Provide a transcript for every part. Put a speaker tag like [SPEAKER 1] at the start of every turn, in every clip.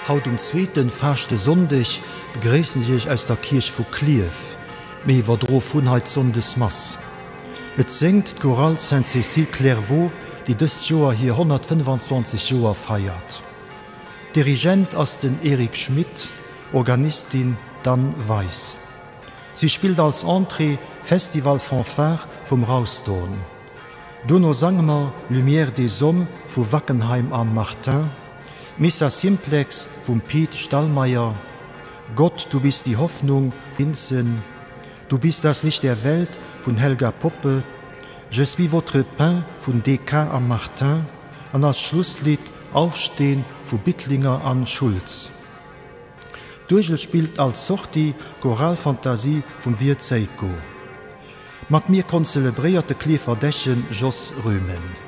[SPEAKER 1] Haut zweiten fachte Sonndech begräessen ich aus der Kirch vu Kliew, méi war dro Funheit Sondes Mass. Et senkt Choral Saint-Cécile Clairvaux, die dëst Joer hier 125 Joer feiert. Dirigent ass den Erik Schmidt, Organistin Dan Weiss. Sie spielt als Entrée Festival Fanfare vum Rausdorn. Donno Sangmer Lumière des Hommes vu Wackenheim an Martin, Missa Simplex vum Piet Stallmeier, Gott, du bist die Hoffnung, Vincent, du bist das Licht der Welt vun Helga Poppe, Je suis votre pain vun DK am Martin, an als Schlusslied Aufstehen vu Bittlinger an Schulz. Durchel spielt als Sorti Choralfantasie vum Wirzeiko. Mat mir kon zelebréierte Kleeferdächen Joss Römen.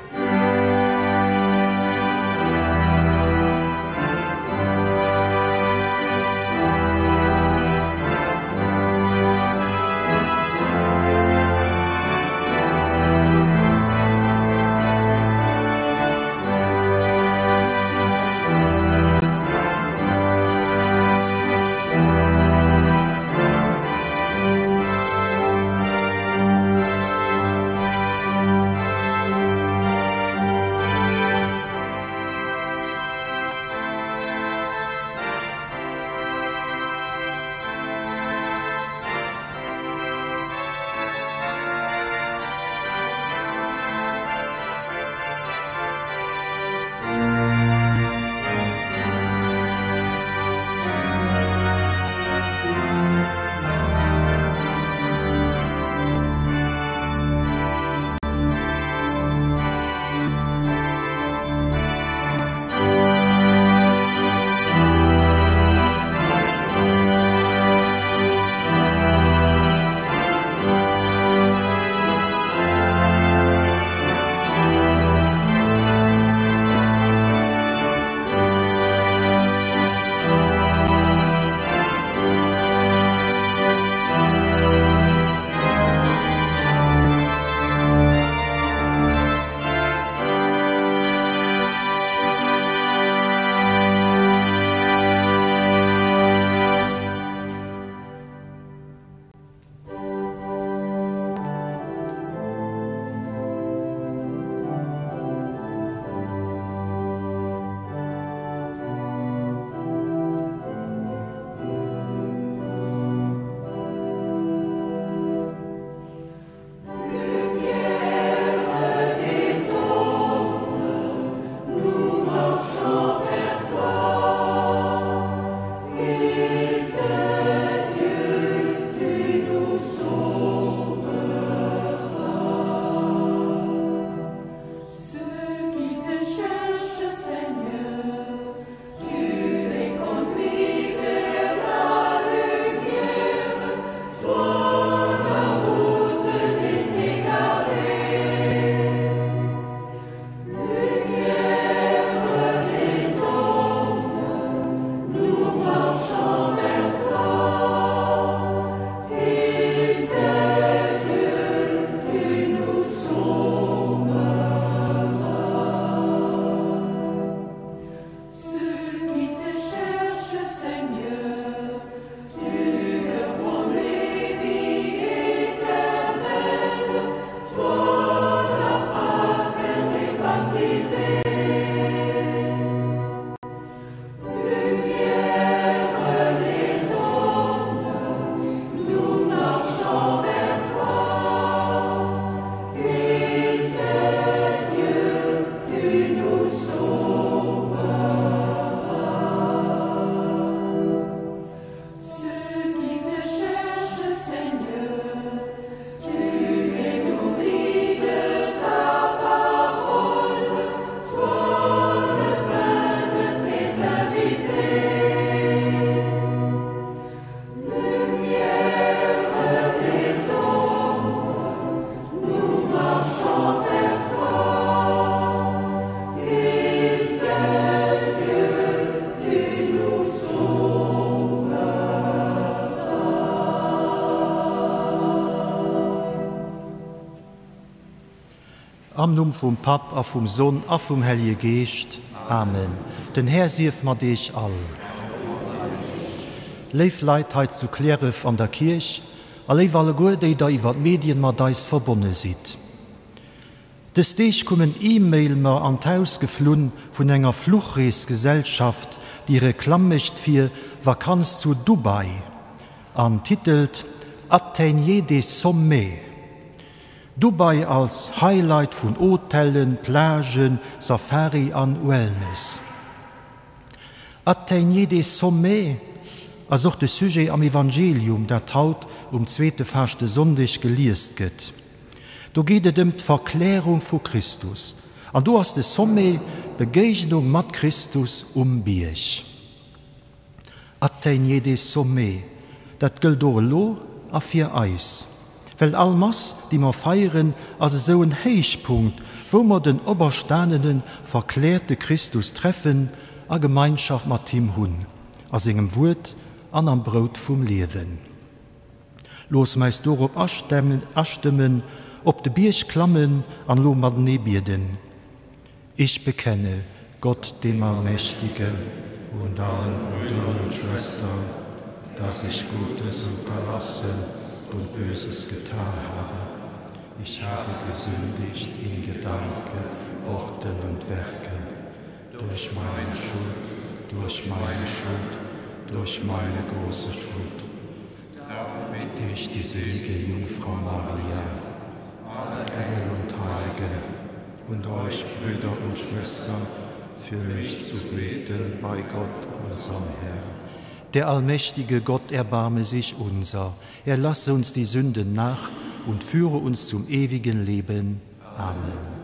[SPEAKER 1] Am Numm vom Pap, a vom Sohn, a vom Heilige Geist. Amen. Den Herr sief ma dich all. Leif Leitheit zu Kleref an der Kirch, a leif alle Gute, die da iwwer Medien ma deis verbunden sieht. Des Deich kommen E-Mail ma an Taus geflunn vun enger Fluchreesgesellschaft, die reklammecht fir Vakanz zu Dubai, antitelt Atelier des Sommets. Dubai als Highlight von Hotellen, Plagen, Safari an Wellness. Atelier des Sommets, als auch das Sujet am Evangelium, der haut zweite Faste Sonntag geliest geht. Du geht es um die Verklärung von Christus. Und du hast das Sommet Begegnung mit Christus Birch. Atelier des Sommets, das gilt auch lo a für Eis. Weil allmas, die wir feiern, als so ein Heichpunkt, wo wir den oberstandenen, verklärte Christus treffen, a Gemeinschaft mit ihm hun, als engem Wort an am Brot vom Leben. Los meist dorop astimmen, ob de Birch klammen, an lo mat nebierden. Ich bekenne Gott dem Allmächtigen und allen Brüdern und Schwestern, dass ich Gutes unterlassen und Böses getan habe. Ich habe gesündigt in Gedanken, Worten und Werken, durch meine Schuld, durch meine große Schuld. Darum bitte ich die selige Jungfrau Maria, Engel und Heiligen und euch Brüder und Schwestern, für mich zu beten bei Gott, unserem Herrn. Der allmächtige Gott erbarme sich unser. Er lasse uns die Sünden nach und führe uns zum ewigen Leben. Amen.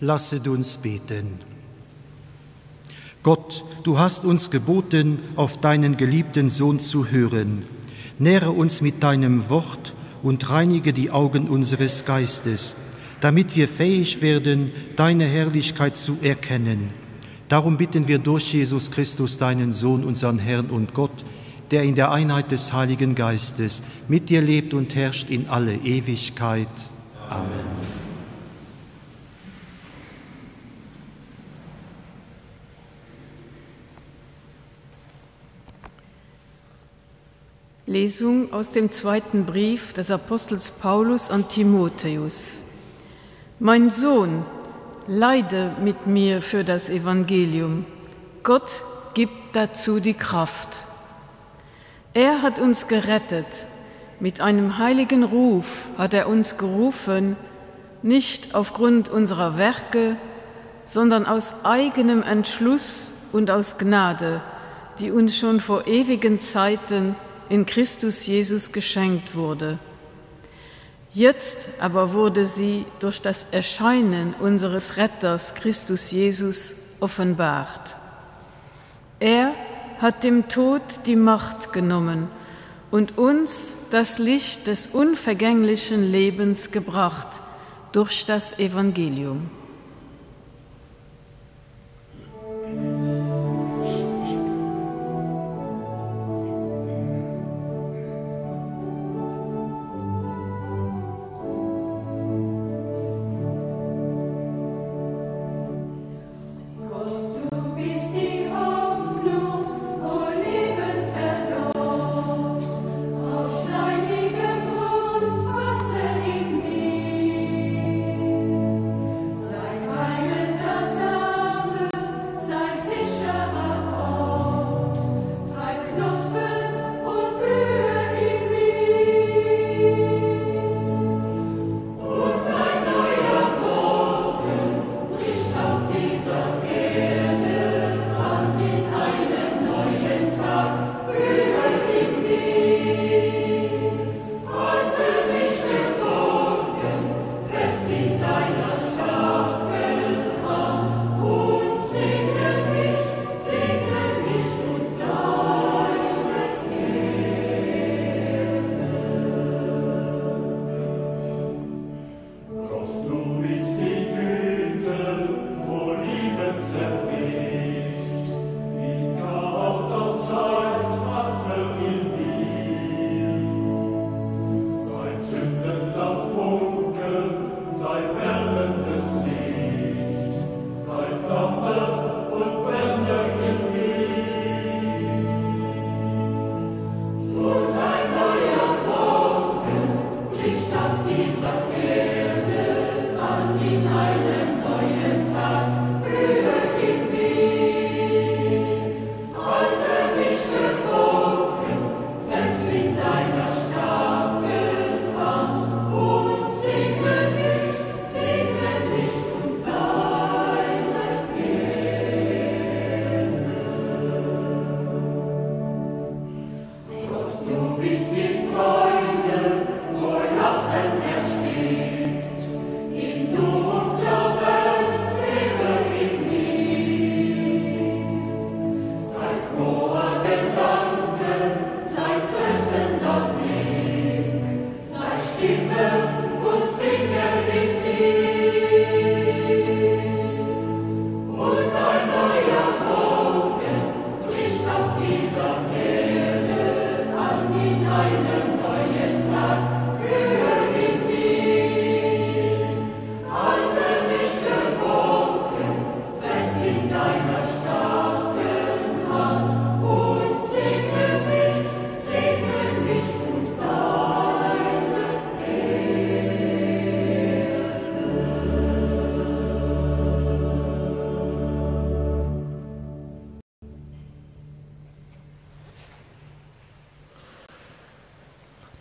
[SPEAKER 1] Lasset uns beten. Gott, du hast uns geboten, auf deinen geliebten Sohn zu hören. Nähre uns mit deinem Wort und reinige die Augen unseres Geistes, damit wir fähig werden, deine Herrlichkeit zu erkennen. Darum bitten wir durch Jesus Christus, deinen Sohn, unseren Herrn und Gott, der in der Einheit des Heiligen Geistes mit dir lebt und herrscht in alle Ewigkeit. Amen.
[SPEAKER 2] Lesung aus dem zweiten Brief des Apostels Paulus an Timotheus. Mein Sohn, leide mit mir für das Evangelium. Gott gibt dazu die Kraft. Er hat uns gerettet, Mit einem heiligen Ruf hat er uns gerufen, nicht aufgrund unserer Werke, sondern aus eigenem Entschluss und aus Gnade, die uns schon vor ewigen Zeiten in Christus Jesus geschenkt wurde. Jetzt aber wurde sie durch das Erscheinen unseres Retters Christus Jesus offenbart. Er hat dem Tod die Macht genommen und uns das Licht des unvergänglichen Lebens gebracht durch das Evangelium.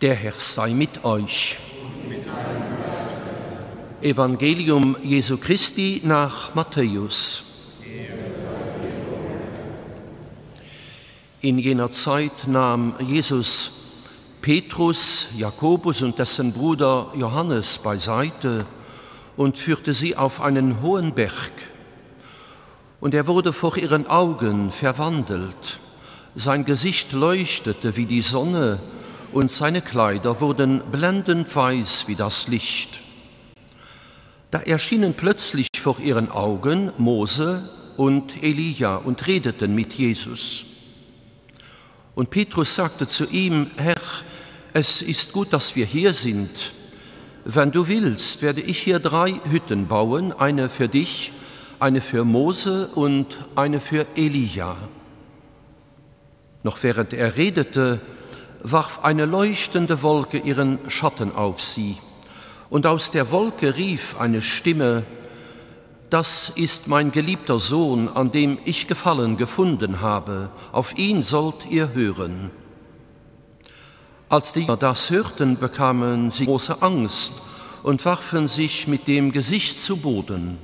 [SPEAKER 3] Der Herr sei mit euch. Evangelium Jesu Christi nach Matthäus. In jener Zeit nahm Jesus Petrus, Jakobus und dessen Bruder Johannes beiseite und führte sie auf einen hohen Berg. Und er wurde vor ihren Augen verwandelt. Sein Gesicht leuchtete wie die Sonne, und seine Kleider wurden blendend weiß wie das Licht. Da erschienen plötzlich vor ihren Augen Mose und Elia und redeten mit Jesus. Und Petrus sagte zu ihm: Herr, es ist gut, dass wir hier sind. Wenn du willst, werde ich hier 3 Hütten bauen, eine für dich, eine für Mose und eine für Elia. Noch während er redete, warf eine leuchtende Wolke ihren Schatten auf sie, und aus der Wolke rief eine Stimme: Das ist mein geliebter Sohn, an dem ich Gefallen gefunden habe, auf ihn sollt ihr hören. Als die Jünger das hörten, bekamen sie große Angst und warfen sich mit dem Gesicht zu Boden.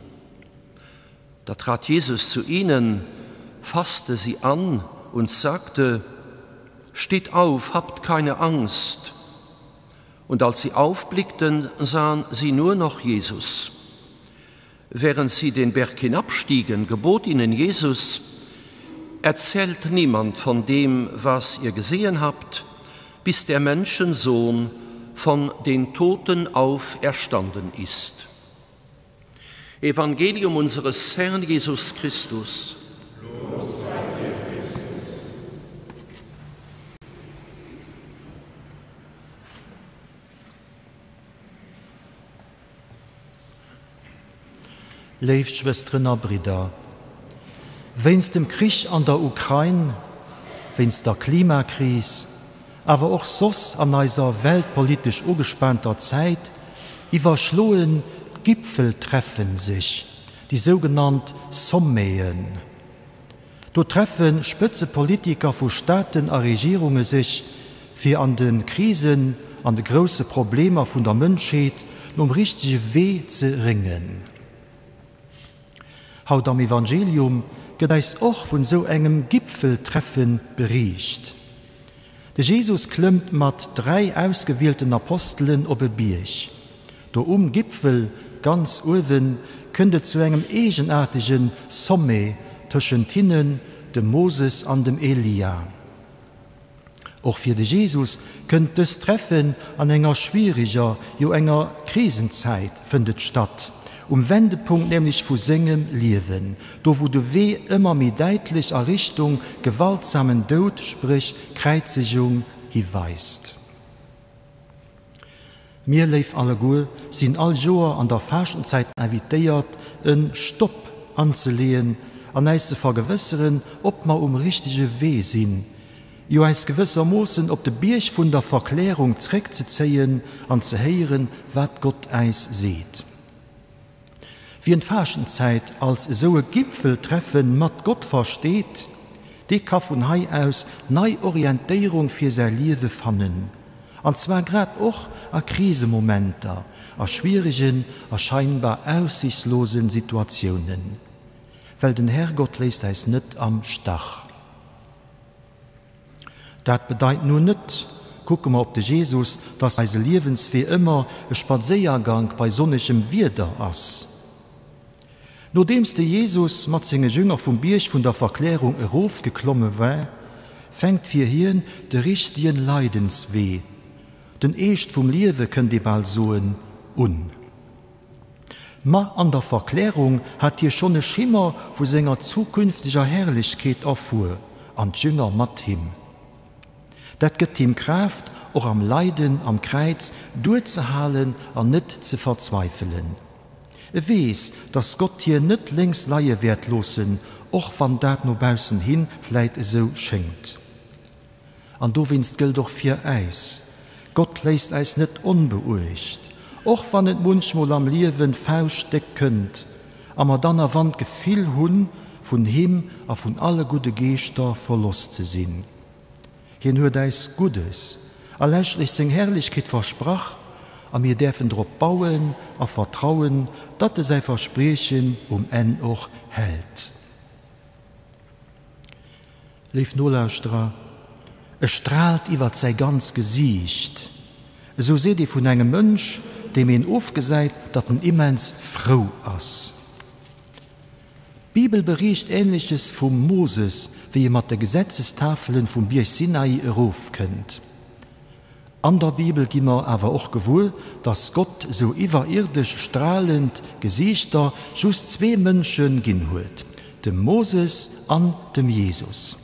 [SPEAKER 3] Da trat Jesus zu ihnen, fasste sie an und sagte: Steht auf, habt keine Angst. Und als sie aufblickten, sahen sie nur noch Jesus. Während sie den Berg hinabstiegen, gebot ihnen Jesus: Erzählt niemand von dem, was ihr gesehen habt, bis der Menschensohn von den Toten auferstanden ist. Evangelium unseres Herrn Jesus Christus.
[SPEAKER 4] Lob sei dir, Christus.
[SPEAKER 1] Liebe Schwestern und Brüder, wenn's dem Krieg an der Ukraine, wenn's der Klimakrise, aber auch sos an eiser weltpolitisch ungespannter Zeit, überschloen Gipfel treffen sich, die sogenannten Sommeten. Do treffen Spitzenpolitiker von Staaten und Regierungen sich für an den Krisen, an den großen Problemen von der Menschheit richtige Weh zu ringen. Haut am Evangelium gedeis auch von so engem Gipfeltreffen bericht. Der Jesus klimmt mit 3 ausgewählten Aposteln op e Birch. Der Gipfel ganz oben kündet zu engem eigenartigen Somme zwischen hinnen, dem Moses und dem Elia. Auch für den Jesus könnt das Treffen an enger schwieriger, jo enger Krisenzeit findet statt. Wendepunkt nämlich vu sengem Leben, do wo de Weh immer mehr deutlich a Richtung gewaltsamen Tod, sprich Kreuzigung, hinweist. Mir leif alle Gur sind all Joer an der Fastenzeit invitiert, einen Stopp anzulehen, an eis zu vergewissern, ob ma richtige Weh sind. Jo eis gewissermaßen op de Birch von der Verklärung zurückzuziehen, an zu hören, wat Gott eis sieht. Wie in Fastenzeit als so ein Gipfeltreffen mat Gott versteht, die kann von hei aus neue Orientierung für sein Leben fannen. Und zwar grad auch a Krisenmomenter, a schwierigen, a scheinbar aussichtslosen Situationen. Weil den Herrgott lässt es nicht am Stach. Dat bedeutet nur nicht, gucken wir auf den Jesus, dass seine Lebensweh immer ein Spaziergang bei sonnigem Wetter ist. Nodems der Jesus mit seinen Jüngern vom Birch von der Verklärung heraufgeklommen war, fängt für ihn der richtigen Leidensweh, den Echt vom Leben können die bald soen, Ma an der Verklärung hat hier schon ein Schimmer von seiner zukünftiger Herrlichkeit erfuhr, an die Jünger mit ihm. Dat gibt ihm Kraft, auch am Leiden, am Kreuz durchzuhalten und nicht zu verzweifeln. Weiß, dass Gott hier nicht längst Laie wird losen, auch wenn dat no bausen hin vielleicht so schenkt. Und du winst gilt doch für Eis. Gott lässt eis nicht unbeurcht. Auch wenn es manchmal am Leben falsch könnt, aber dann a Wand gefiel hun, von ihm und von alle gute Geister verlost zu sein. Hier hört eis Gutes, erlässlich sing Herrlichkeit versprach, und wir dürfen darauf bauen und vertrauen, dass er sein Versprechen Ende auch hält. Lief Nolauster, es strahlt über sein ganz Gesicht. So seht ihr von einem Mensch, dem ihn aufgeseit, dass er immens froh ist. Die Bibel berichtet Ähnliches von Moses, wie ihr mit den Gesetzestafeln vom Birch Sinai heraufkennt. An der Bibel gibt man aber auch gewohl, dass Gott so überirdisch strahlend Gesichter just 2 Menschen ginhuet, dem Moses und dem Jesus.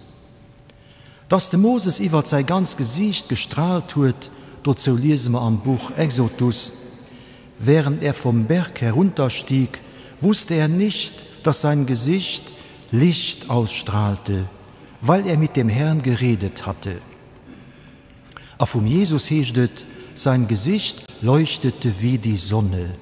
[SPEAKER 1] Dass dem Moses über sein ganz Gesicht gestrahlt huet, dazu lesen wir am Buch Exodus. Während er vom Berg herunterstieg, wusste er nicht, dass sein Gesicht Licht ausstrahlte, weil er mit dem Herrn geredet hatte. Aber vom Jesus heeschtet, sein Gesicht leuchtete wie die Sonne.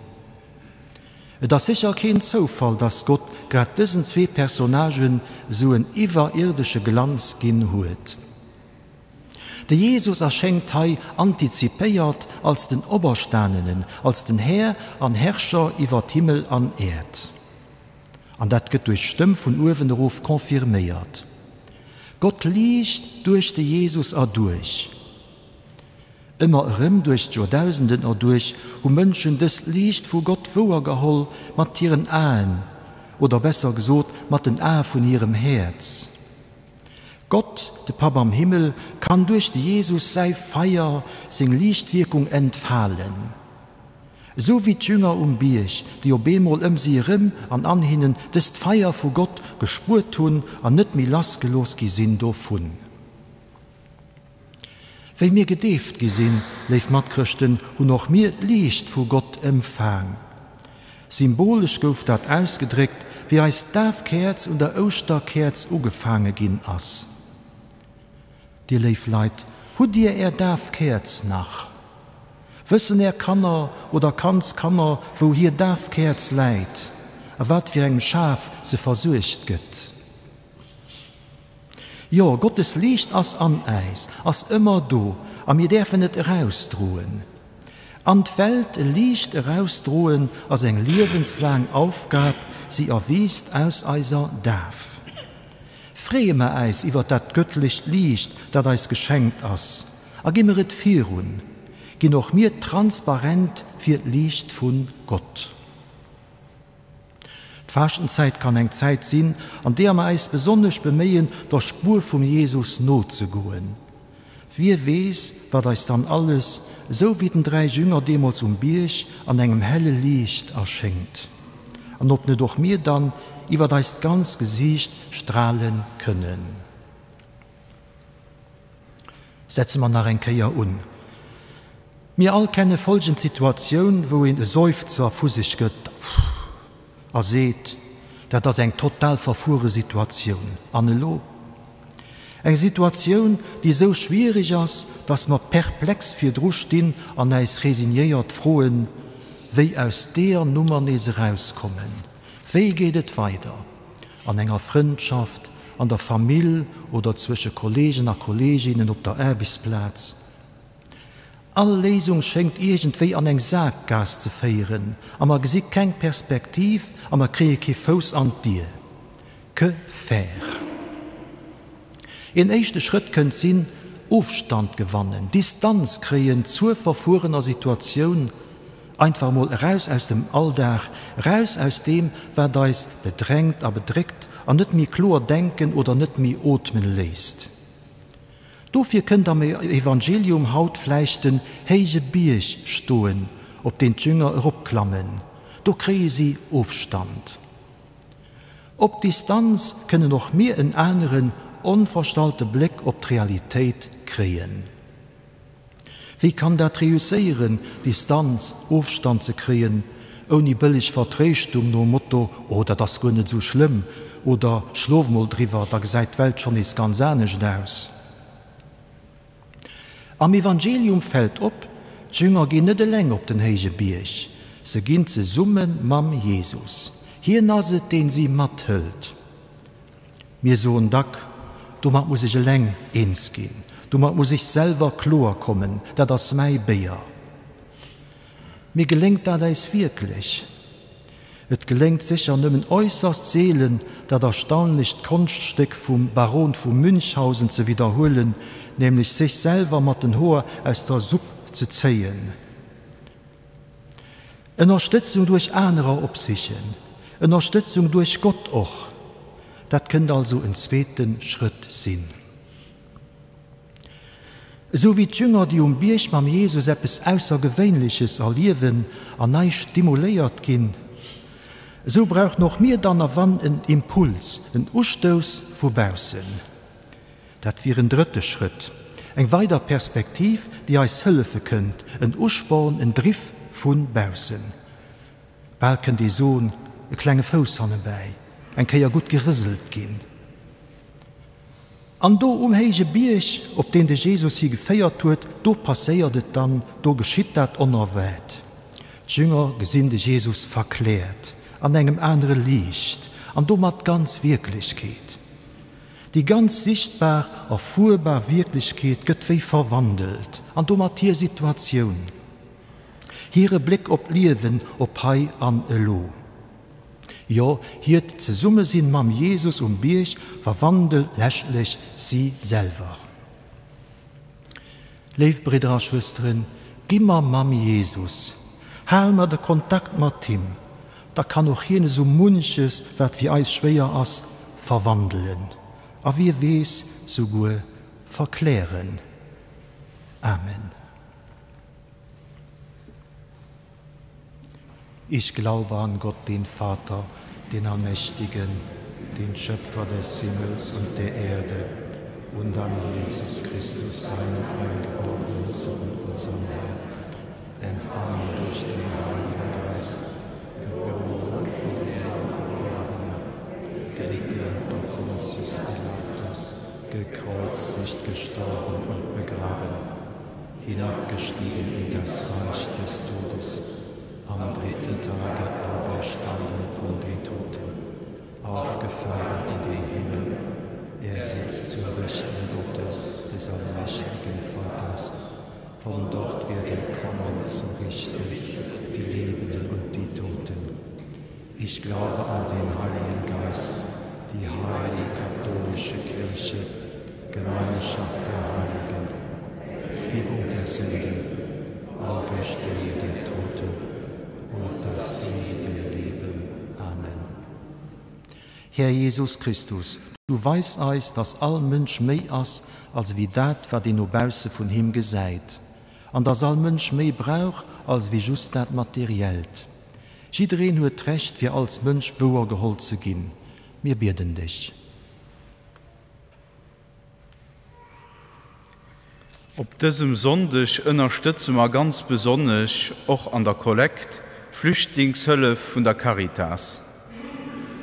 [SPEAKER 1] Das ist sicher kein Zufall, dass Gott gerade diesen 2 Personagen so einen überirdischen Glanz gehen huet. De Jesus erschenkt hei antizipéiert als den Obersternenen, als den Herr an Herrscher iwwer Himmel an Erd. An dat gëtt durch Stimm vun Uwenruf konfirméiert. Gott liicht durch de Jesus durch. Immer ëm durch Jahrtausenden durch, Mënschen des Liicht vu Gott woer geholl, mat ihren Aen, oder besser gesot, mat den A vun ihrem Herz. Gott, de Papa am Himmel, kann durch die Jesus sei Feier, sing Lichtwirkung entfahlen. So wie d'Jünger Birch, die op Bemol sie rim an anhinnen, dest Feier vu Gott gespurt hun, an net mi lasgelos gesinn dovon. Wéi mir gedeft gesinn, leif Matchristen hun noch mir Licht vu Gott empfang. Symbolisch gouf dat ausgedrückt, wie eis Dafkerz und der Osterkerz ugefangen ginn ass. Dir leif Leid, hu dir Dafkerz nach? Wëssen Kanner oder Kanner, wo hier Dafkerz leid, a wat wie engem Schaf se versucht gëtt. Ja, Gottes Licht ass an Eis, ass immer do, a mir derfen net herausdroen. An d'Welt Licht herausdroen as eng liewenslang Aufgab, sie erwiest aus eiser Daf. Freeme eis iwwer dat göttlicht Licht, dat eis geschenkt ass, a gimmeret virun, gi noch mir transparent fir Licht vun Gott. D'Fastenzeit kann eng Zeit sinn, an der ma eis besonnech bemeien, der Spur vum Jesus not zu goen. Wie wees, wat eis dann alles, so wie den 3 Jünger demos Birch an engem helle Licht erschenkt. An ob ne doch mir dann iwwer deist ganz Gesicht strahlen können. Setze man nach en Keier Mir all kenne folgend Situationun, wo en e Seufzer fu sich gëtt. Seht, dat das eng total verfuhre Situation. Anelo. Eng Situation, die so schwierig ist, dass man perplex fir Drustin an eis resigniert frohen, wie aus der Nummer nese rauskommen. Wie geht es weiter? An enger Freundschaft, an der Familie oder zwischen Kollegen und Kolleginnen auf der Arbeitsplatz. Alle Lesung schenkt irgendwie an eng Sarggas zu feieren, aber man sieht keine Perspektiv, aber man kriegt kein Fuß an dir. Que faire? In ersten Schritt könnt sinn Aufstand gewannen, Distanz kriegen zur verfuhrener Situation, einfach mal raus aus dem Alltag, raus aus dem, wer da ist bedrängt, aber bedrückt, an nicht mehr klar denken oder nicht mehr atmen lässt. Dafür könnt am Evangelium haut fleichten heige Birch stohen, ob den Jünger herabklammen. Do kriegen sie Aufstand. Ob Distanz können noch mehr einen anderen, unverstellten Blick auf die Realität kriegen. Wie kann das reüssieren, Distanz, Aufstand zu kriegen, ohne billig Verträchtung, no Motto, oder das ist gar nicht so schlimm, oder schlaf mal drüber, da seid die Welt schon ist ganz ähnlich aus. Am Evangelium fällt op, die Jünger gehen nicht länger auf den heige Birch. Sie gehen zu summen mam Jesus. Hier naset, den sie matt hält. Mir so ein Dack, du muss ich läng eins gehen. Du muss ich selber klar kommen, da das mei Bär. Mir gelingt das wirklich. Es gelingt sicher nimmen äußerst Seelen, das erstaunlich Kunststück vom Baron von Münchhausen zu wiederholen, nämlich sich selber mit den Haar aus der Suppe zu ziehen. Unterstützung durch andere Obsichen, Unterstützung durch Gott auch. Das könnte also ein zweiten Schritt sein. So wie die Jünger, die Birch mit Jesus etwas Außergewöhnliches erleben, an neu stimuliert gehen, so braucht noch mir dann wann einen Impuls, einen Ausstoß von außen. Das wäre ein dritter Schritt. Eine weitere Perspektive, die uns helfen könnte, ein Aussporn, ein Drift von außen. Balken die Sohn, ein kleiner Fuß bei, ein kann ja gut gerisselt gehen. An do heige Birch, op den de Jesus hier gefeiert huet, do passiert het dann, do geschieht dat onerweit. Jünger gesinn de Jesus verklärt, an engem andere Licht, an do mat ganz Wirklichkeit. Die ganz sichtbar erfuhrbar Wirklichkeit gëtt wie verwandelt an domatier Situation. Hire Blick op Liewen op Hai an Elo. Ja, hier ze Summe sinn mam Jesus Birch verwandelt lächtlich sie selber. Leif Brüder, Schwestern, gimmer mam Jesus, halmer de Kontakt mat him, da kann auch jene so munches, wat wie eis schwer ass, verwandeln, a wie wees so gut verklären. Amen. Ich glaube an Gott, den Vater, den Allmächtigen, den Schöpfer des Himmels und der Erde, und an Jesus Christus, seinen eingeborenen Sohn, unseren Herrn, empfangen durch den Heiligen Geist, geboren von der Maria, gelitten durch Pontius Pilatus, gekreuzigt, gestorben und begraben, hinabgestiegen in das Reich des Todes, am dritten Tage auferstanden von den Toten, aufgefahren in den Himmel. Er sitzt zur Rechten Gottes, des allmächtigen Vaters. Von dort wird er kommen zu richten, die Lebenden und die Toten. Ich glaube an den Heiligen Geist, die heilige katholische Kirche, Gemeinschaft der Heiligen, Vergebung der Sünden, Auferstehung der Toten und das ewige Leben. Amen. Herr Jesus Christus, du weißt eis, dass all Mensch mei ass, als wie dat, wat den Nobelste von him geseit, an dass all Mensch mei brauch, als wie just dat materiellt. Jidreen huet recht, wie als Mensch woer geholt zu ginn. Wir bitten dich.
[SPEAKER 5] Op diesem Sonntag unterstützen wir ganz besonders auch an der Kollekt Flüchtlingshilfe von der Caritas.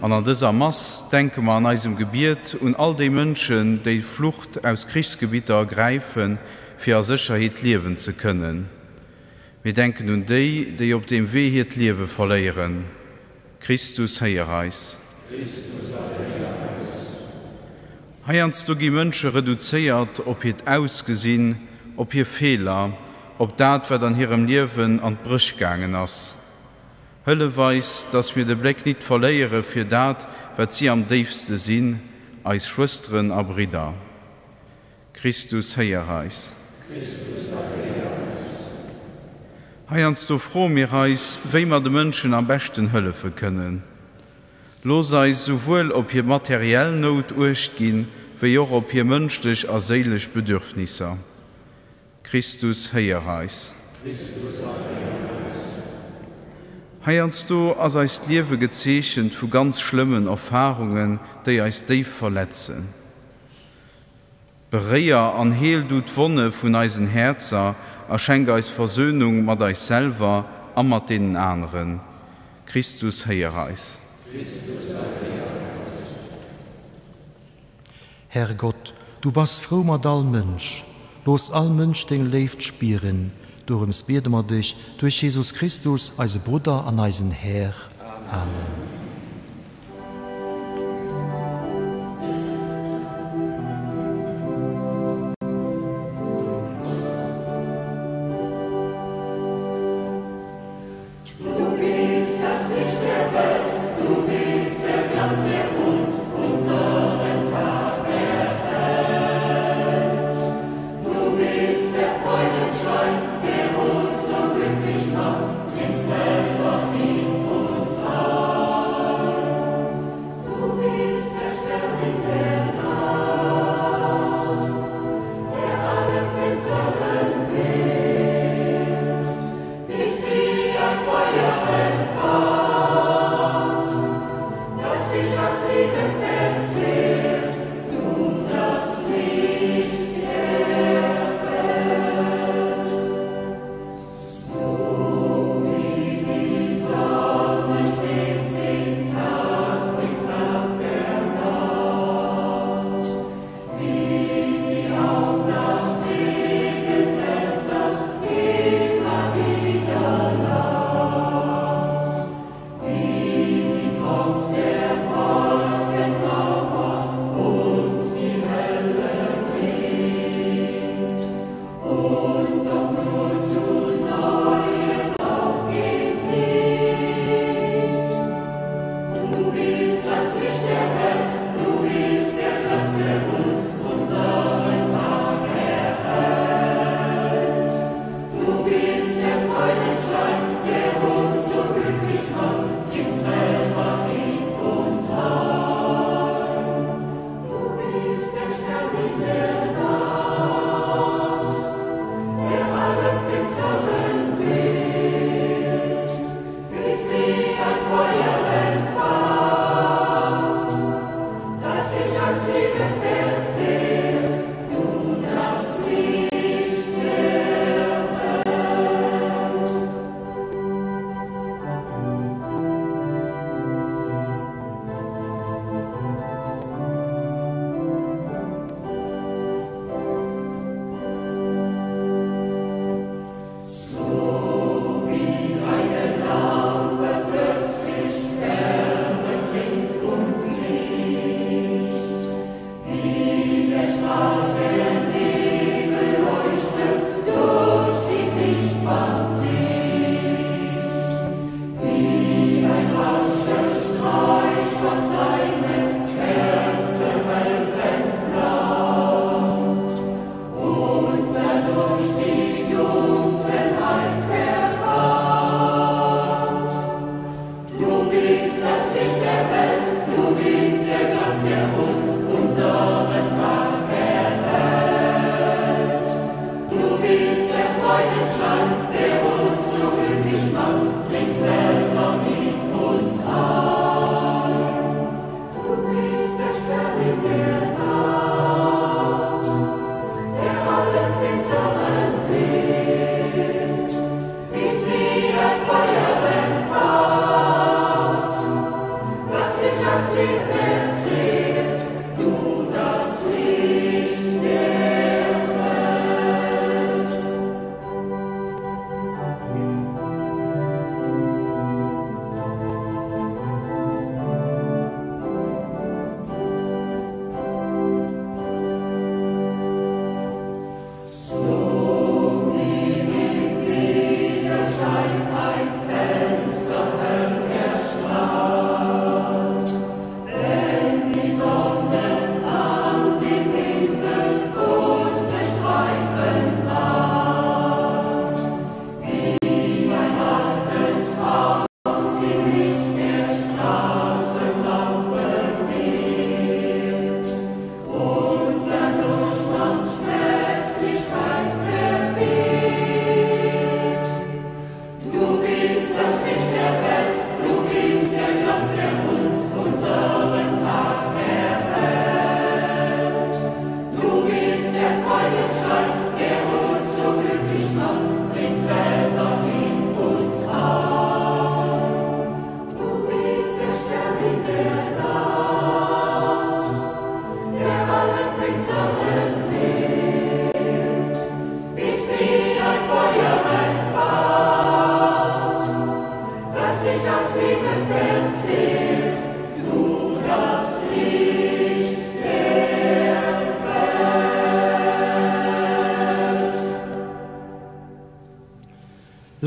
[SPEAKER 5] Und an dieser Mass denken wir an unserem Gebiet und all die Menschen, die Flucht aus Kriegsgebieten ergreifen, für ihre Sicherheit leben zu können. Wir denken an die, die auf dem Weg ihr Leben verlieren. Christus heiereis. Heierst du die Menschen reduziert, ob ihr ausgesehen, ob ihr Fehler, ob das, was an ihrem Leben an die Brüche gegangen ist. Hölle weiß, dass wir den Blick nicht verlieren für das, was sie am tiefsten sind, als Schwestern und Brüder. Christus heiereis. Heierst du froh mir reis, wie wir den Menschen am besten helfen können. Los sei sowohl ob ihr materiell Not urgehen, wie auch ob ihr menschlich und seelisch Bedürfnisse. Christus heiereis. Heierst du als eis Leben gezeichnet für ganz schlimmen Erfahrungen, die eis tief verletzen. Bereier an heil du d'Wonne vun eisen Herzer, erschenk eis Versöhnung mat eis selber a mat den anderen. Christus heiereis.
[SPEAKER 1] Herr Gott, du bist froh mat all Mensch, los all Mensch den Left spieren, durchs beten wir dich durch Jesus Christus, eise Bruder an eisen Herr. Amen.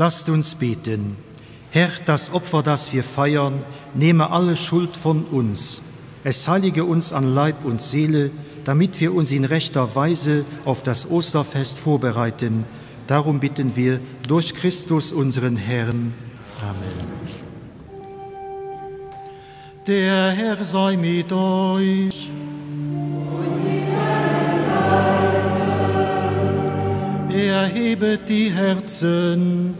[SPEAKER 1] Lasst uns beten. Herr, das Opfer, das wir feiern, nehme alle Schuld von uns. Es heilige uns an Leib und Seele, damit wir uns in rechter Weise auf das Osterfest vorbereiten. Darum bitten wir durch Christus, unseren Herrn. Amen. Der Herr sei mit euch. Erhebet die Herzen.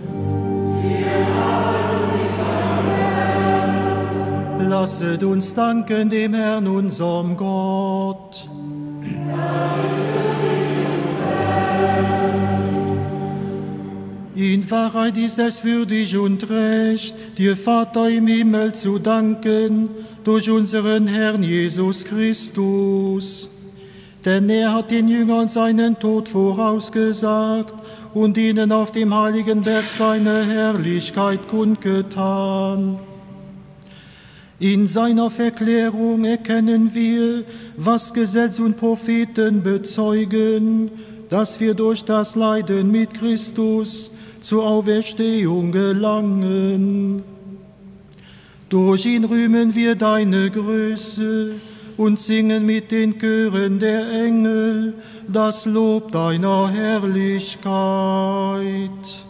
[SPEAKER 1] Lasset uns danken dem Herrn, unserem Gott. In Wahrheit ist es würdig und recht, dir, Vater im Himmel, zu danken, durch unseren Herrn Jesus Christus. Denn er hat den Jüngern seinen Tod vorausgesagt und ihnen auf dem heiligen Berg seine Herrlichkeit kundgetan. In seiner Verklärung erkennen wir, was Gesetz und Propheten bezeugen, dass wir durch das Leiden mit Christus zur Auferstehung gelangen. Durch ihn rühmen wir deine Größe und singen mit den Chören der Engel das Lob deiner Herrlichkeit.
[SPEAKER 4] Deus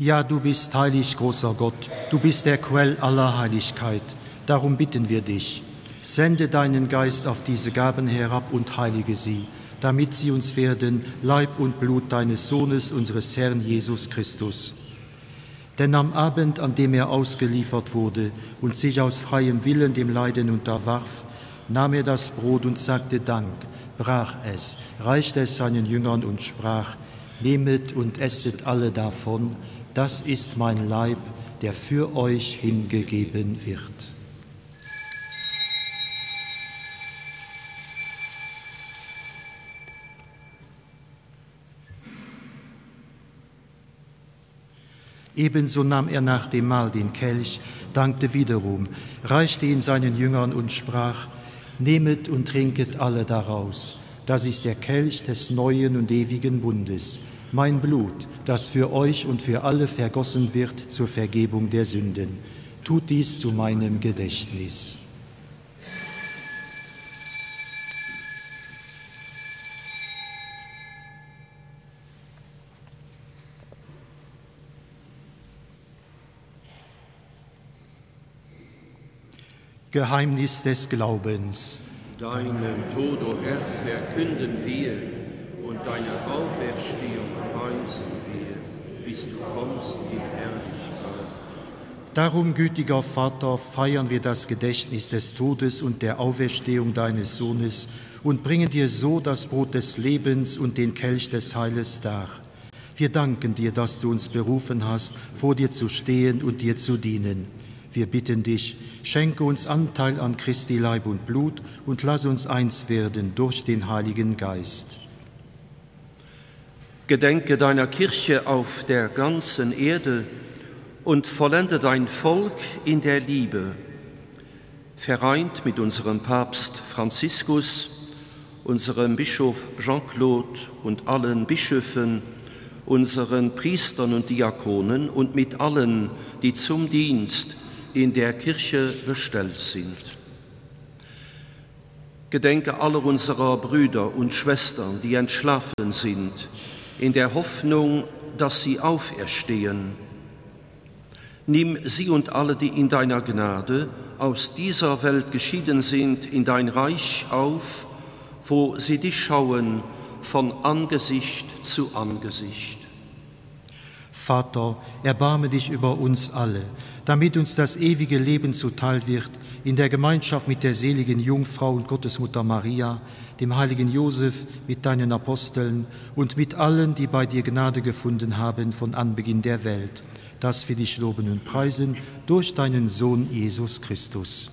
[SPEAKER 1] Ja, du bist heilig, großer Gott, du bist der Quell aller Heiligkeit. Darum bitten wir dich, sende deinen Geist auf diese Gaben herab und heilige sie, damit sie uns werden Leib und Blut deines Sohnes, unseres Herrn Jesus Christus. Denn am Abend, an dem er ausgeliefert wurde und sich aus freiem Willen dem Leiden unterwarf, nahm er das Brot und sagte Dank, brach es, reichte es seinen Jüngern und sprach: Nehmet und esset alle davon, das ist mein Leib, der für euch hingegeben wird. Ebenso nahm er nach dem Mahl den Kelch, dankte wiederum, reichte ihn seinen Jüngern und sprach: Nehmet und trinket alle daraus. Das ist der Kelch des neuen und ewigen Bundes, mein Blut, das für euch und für alle vergossen wird zur Vergebung der Sünden. Tut dies zu meinem Gedächtnis. Geheimnis des Glaubens.
[SPEAKER 3] Deinen Tod, o Herr, verkünden wir und deine Auferstehung preisen wir, bis du kommst in Herrlichkeit.
[SPEAKER 1] Darum, gütiger Vater, feiern wir das Gedächtnis des Todes und der Auferstehung deines Sohnes und bringen dir so das Brot des Lebens und den Kelch des Heiles dar. Wir danken dir, dass du uns berufen hast, vor dir zu stehen und dir zu dienen. Wir bitten dich, schenke uns Anteil an Christi Leib und Blut und lass uns eins werden durch den Heiligen Geist.
[SPEAKER 3] Gedenke deiner Kirche auf der ganzen Erde und vollende dein Volk in der Liebe. Vereint mit unserem Papst Franziskus, unserem Bischof Jean-Claude und allen Bischöfen, unseren Priestern und Diakonen und mit allen, die zum Dienst in der Kirche bestellt sind. Gedenke aller unserer Brüder und Schwestern, die entschlafen sind, in der Hoffnung, dass sie auferstehen. Nimm sie und alle, die in deiner Gnade aus dieser Welt geschieden sind, in dein Reich auf, wo sie dich schauen von Angesicht zu Angesicht.
[SPEAKER 1] Vater, erbarme dich über uns alle, damit uns das ewige Leben zuteil wird, in der Gemeinschaft mit der seligen Jungfrau und Gottesmutter Maria, dem heiligen Josef, mit deinen Aposteln und mit allen, die bei dir Gnade gefunden haben von Anbeginn der Welt, dass wir dich loben und preisen durch deinen Sohn Jesus Christus.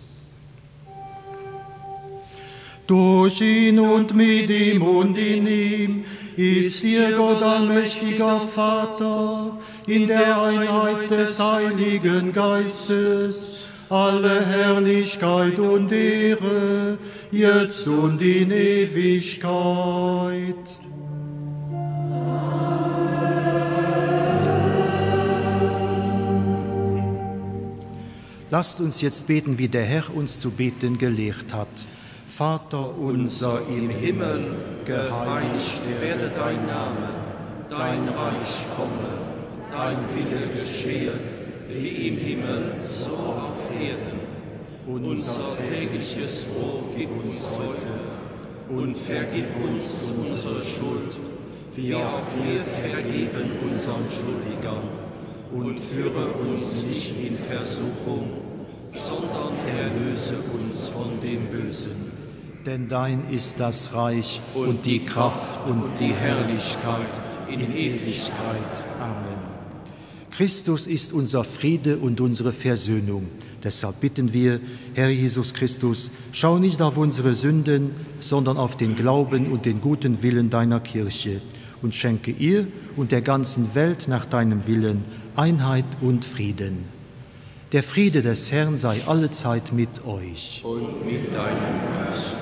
[SPEAKER 1] Durch ihn und mit ihm und in ihm ist dir Gott allmächtiger Vater, in der Einheit des Heiligen Geistes, alle Herrlichkeit und Ehre, jetzt und in Ewigkeit. Lasst uns jetzt beten, wie der Herr uns zu beten gelehrt hat. Vater unser im Himmel, geheiligt werde dein Name, dein Reich komme, dein Wille geschehe, wie im Himmel, so auf Erden. Unser tägliches Brot gib uns heute und vergib uns unsere Schuld, wie auch wir vergeben unseren Schuldigern. Und führe uns nicht in Versuchung, sondern erlöse uns von dem Bösen. Denn dein ist das Reich und die Kraft und die Herrlichkeit in Ewigkeit. Amen. Christus ist unser Friede und unsere Versöhnung. Deshalb bitten wir, Herr Jesus Christus, schau nicht auf unsere Sünden, sondern auf den Glauben und den guten Willen deiner Kirche und schenke ihr und der ganzen Welt nach deinem Willen Einheit und Frieden. Der Friede des Herrn sei allezeit mit euch.
[SPEAKER 3] Und mit deinem Geist.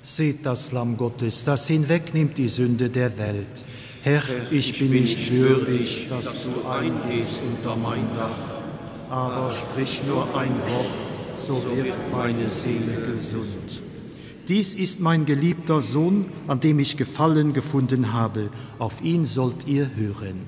[SPEAKER 1] Seht das Lamm Gottes, das hinwegnimmt die Sünde der Welt. Herr, ich bin nicht würdig, dass du eingehst unter mein Dach, aber sprich nur ein Wort, so wird meine Seele gesund. Dies ist mein geliebter Sohn, an dem ich Gefallen gefunden habe. Auf ihn sollt ihr hören.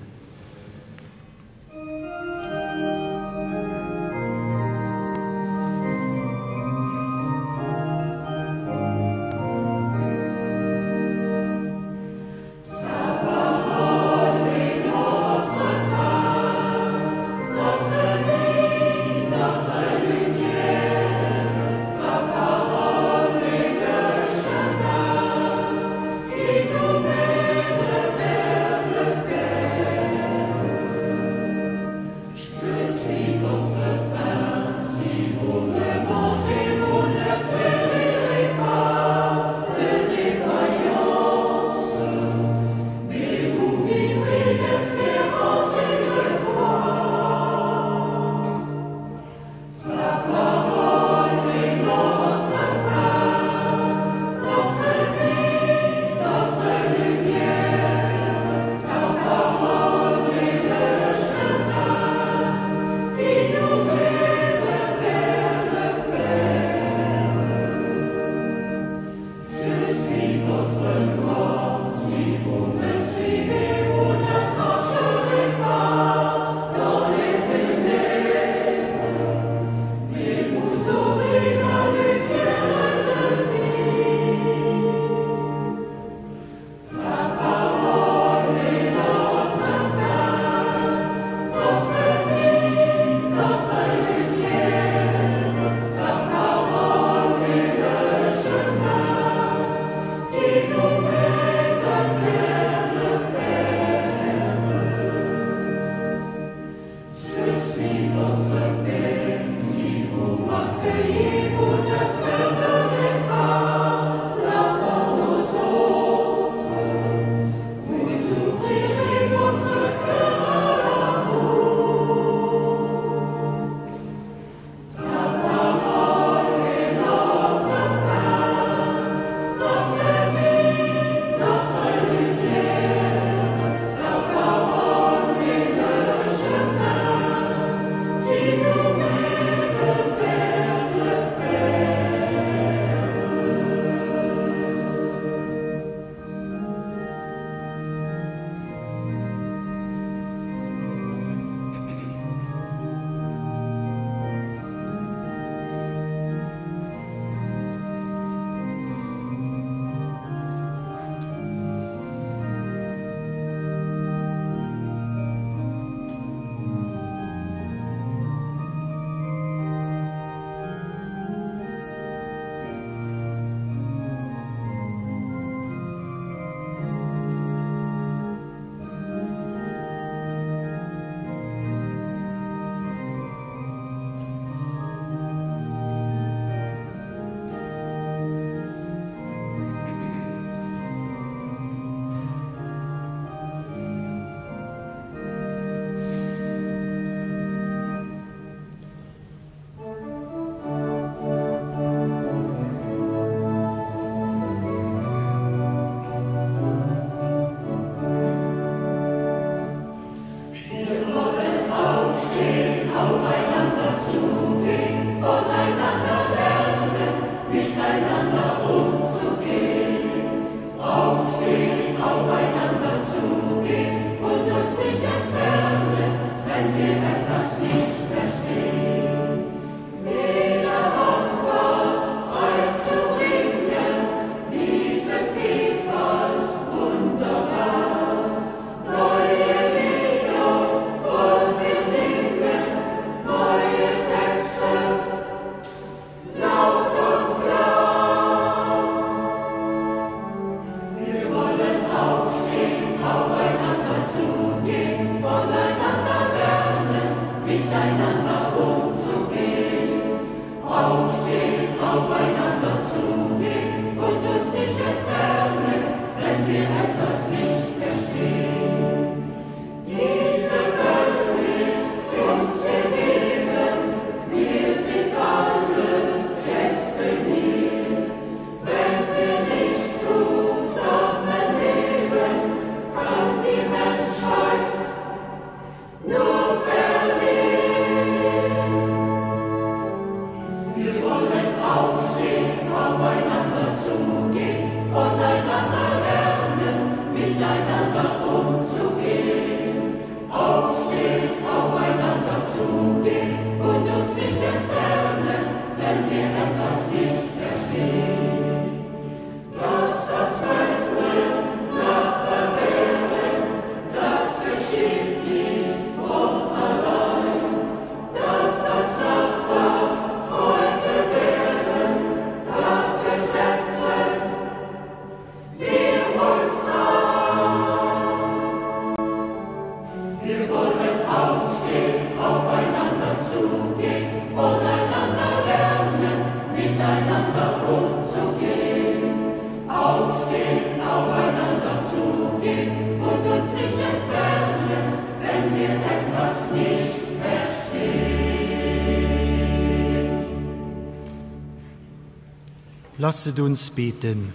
[SPEAKER 1] Lasset uns beten.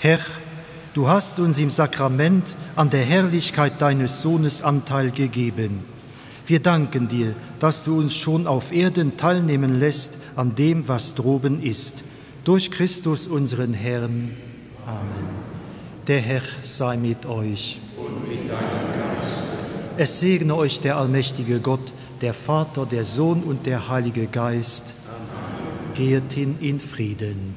[SPEAKER 1] Herr, du hast uns im Sakrament an der Herrlichkeit deines Sohnes Anteil gegeben. Wir danken dir, dass du uns schon auf Erden teilnehmen lässt an dem, was droben ist. Durch Christus, unseren Herrn. Amen. Der Herr sei mit euch.
[SPEAKER 4] Und mit deinem Geist.
[SPEAKER 1] Es segne euch der allmächtige Gott, der Vater, der Sohn und der Heilige Geist. Amen. Geht hin in Frieden.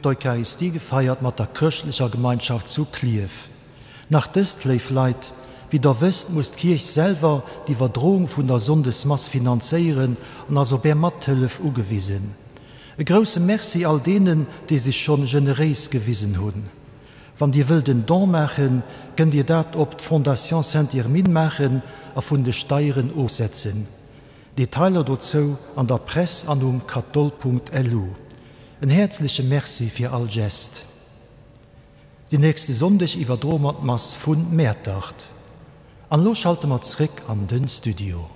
[SPEAKER 1] Eucharistie gefeiert mat der kirchlicher Gemeinschaft zu Kliew. Nach dëst leif Leiit, wie der wisst, muss Kirch selber die Verdrohung vun der Sundesmass finanzieren und also per Mathilf ugewiesen. E grosse Merci all denen, die sich schon generös gewiesen hun. Wann die wilden Don machen, könnt ihr dat op d Fondation Saint-Irmin machen a vun de Steieren aussetzen. Detailer dazu an der Presse an katol.lu. Ein herzliche Merci für all Gest. Die nächste Sonntag überdroht Mass von Mehrtacht. An lo schalten wir zurück an den Studio.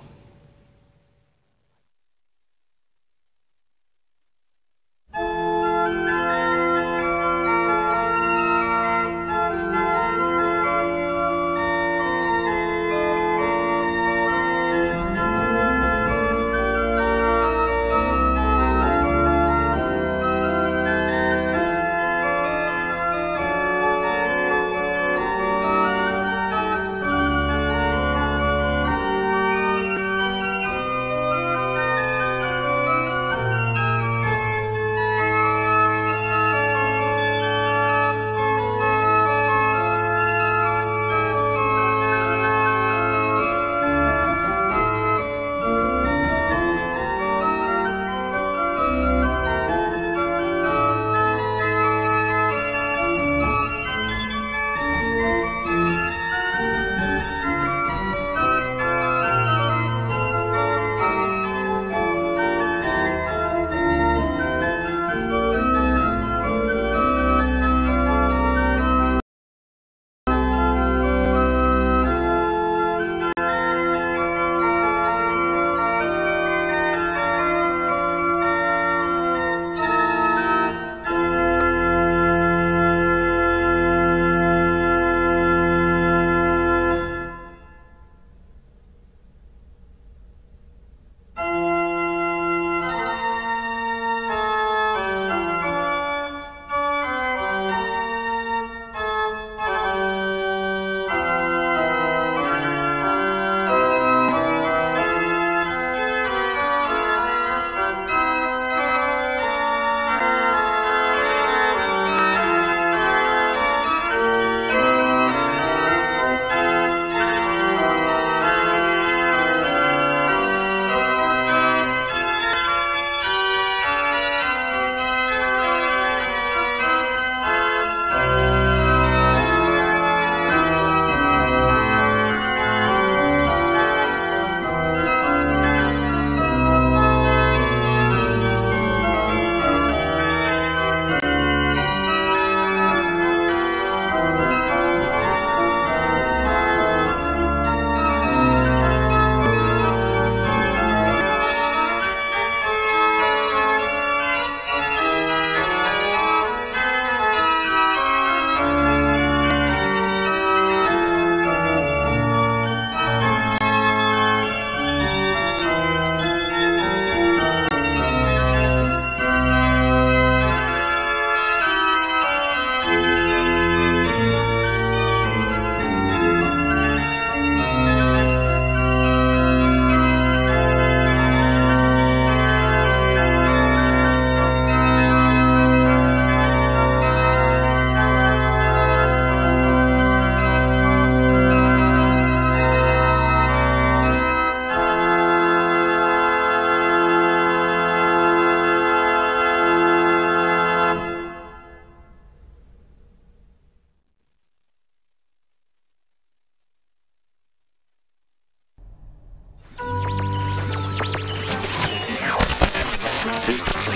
[SPEAKER 6] Tschüss.